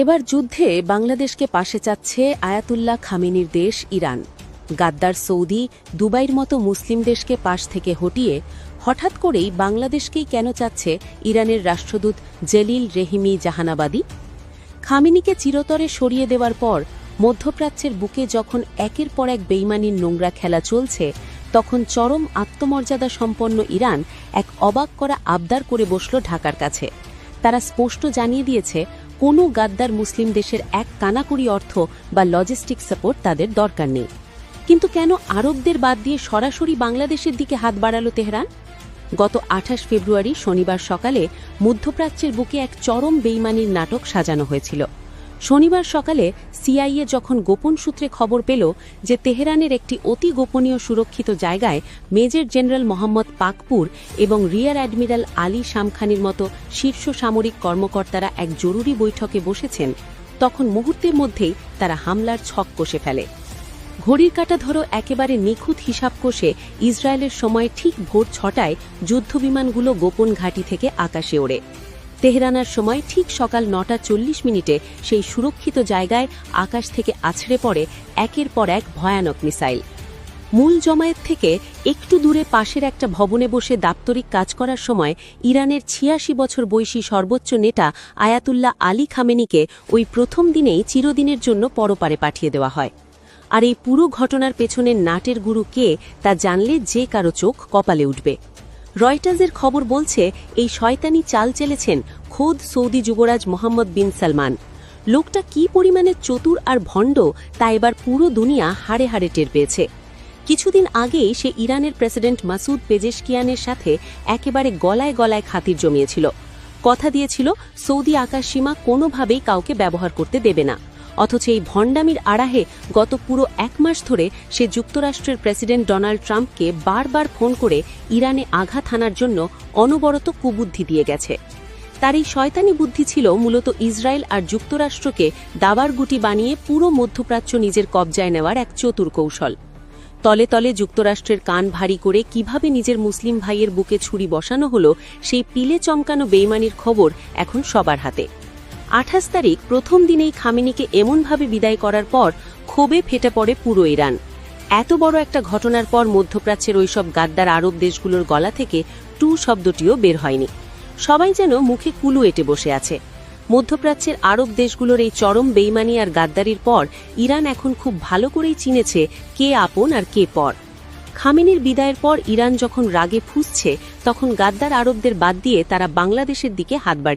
এবার যুদ্ধে বাংলাদেশকে পাশে চাচ্ছে আয়াতুল্লাহ খামেনির দেশ ইরান। গাদ্দার সৌদি, দুবাইয়ের মতো মুসলিম দেশকে পাশ থেকে হটিয়ে হঠাৎ করেই বাংলাদেশকেই কেন চাচ্ছে ইরানের রাষ্ট্রদূত জলিল রেহিমি জাহানাবাদী? খামেনিকে চিরতরে সরিয়ে দেওয়ার পর মধ্যপ্রাচ্যের বুকে যখন একের পর এক বেইমানির নোংরা খেলা চলছে, তখন চরম আত্মমর্যাদা সম্পন্ন ইরান এক অবাক করা আবদার করে বসল ঢাকার কাছে। তারা স্পষ্ট জানিয়ে দিয়েছে, কোনো গাদ্দার মুসলিম দেশের এক কানাকড়ি অর্থ বা লজিস্টিক সাপোর্ট তাদের দরকার নেই। কিন্তু কেন আরবদের বাদ দিয়ে সরাসরি বাংলাদেশের দিকে হাত বাড়াল তেহরান? গত ২৮ ফেব্রুয়ারি শনিবার সকালে মধ্যপ্রাচ্যের বুকে এক চরম বেইমানির নাটক সাজানো হয়েছিল। শনিবার সকালে সিআইএ যখন গোপন সূত্রে খবর পেল যে তেহরানের একটি অতি গোপনীয় সুরক্ষিত জায়গায় মেজর জেনারেল মোহাম্মদ পাকপুর এবং রিয়ার অ্যাডমিরাল আলী শামখানির মতো শীর্ষ সামরিক কর্মকর্তারা এক জরুরি বৈঠকে বসেছেন, তখন মুহূর্তের মধ্যেই তারা হামলার ছক কষে ফেলে। ঘড়ির কাঁটা ধরো একেবারে নিখুঁত হিসাব কষে ইসরায়েলের সময় ঠিক ভোর ৬টায় যুদ্ধবিমানগুলো গোপন ঘাঁটি থেকে আকাশে ওড়ে। তেহরানার সময় ঠিক সকাল ৯টা ৪০ সেই সুরক্ষিত জায়গায় আকাশ থেকে আছড়ে পড়ে একের পর এক ভয়ানক মিসাইল। মূল জমায়েত থেকে একটু দূরে পাশের একটা ভবনে বসে দাপ্তরিক কাজ করার সময় ইরানের ৮৬ বছর বয়সী সর্বোচ্চ নেতা আয়াতুল্লাহ আলী খামেনিকে ওই প্রথম দিনেই চিরদিনের জন্য পরপারে পাঠিয়ে দেওয়া হয়। আর এই পুরো ঘটনার পেছনের নাটের গুরু কে তা জানলে যে কারো চোখ কপালে উঠবে। রয়টার্সের খবর বলছে, এই শয়তানি চাল চেলেছেন খোদ সৌদি যুবরাজ মোহাম্মদ বিন সালমান। লোকটা কি পরিমাণে চতুর আর ভণ্ড তা এবার পুরো দুনিয়া হাড়ে হাড়ে টের পেয়েছে। কিছুদিন আগেই সে ইরানের প্রেসিডেন্ট মাসুদ পেজেশকিয়ানের সাথে একেবারে গলায় গলায় খাতির জমিয়েছিল। কথা দিয়েছিল সৌদি আকাশসীমা কোনোভাবেই কাউকে ব্যবহার করতে দেবে না। অথচ এই ভণ্ডামির আড়াহে গত পুরো ১ মাস ধরে সে যুক্তরাষ্ট্রের প্রেসিডেন্ট ডোনাল্ড ট্রাম্পকে বারবার ফোন করে ইরানে আঘাত হানার জন্য অনবরত কুবুদ্ধি দিয়ে গেছে। তার এই শয়তানি বুদ্ধি ছিল মূলত ইসরায়েল আর যুক্তরাষ্ট্রকে দাবার গুটি বানিয়ে পুরো মধ্যপ্রাচ্য নিজের কবজায় নেওয়ার এক চতুর কৌশল। তলে তলে যুক্তরাষ্ট্রের কান ভারী করে কিভাবে নিজের মুসলিম ভাইয়ের বুকে ছুরি বসানো হলো, সেই পিলে চমকানো বেইমানির খবর এখন সবার হাতে। ২৮ তারিখ প্রথম দিনেই খামেনিকে এমনভাবে বিদায় করার পর ক্ষোভে ফেটে পড়ে পুরো ইরান। এত বড় একটা ঘটনার পর মধ্যপ্রাচ্যের ওইসব গাদ্দার আরব দেশগুলোর গলা থেকে টু শব্দটিও বের হয়নি। সবাই যেন মুখে কুলু এঁটে বসে আছে। মধ্যপ্রাচ্যের আরব দেশগুলোর এই চরম বেইমানি আর গাদ্দারির পর ইরান এখন খুব ভালো করেই চিনেছে কে আপন আর কে পর। খামেনির বিদায়ের পর ইরান যখন রাগে ফুঁসছে, তখন গাদ্দার আরবদের বাদ দিয়ে তারা বাংলাদেশের দিকে হাত বাড়িয়ে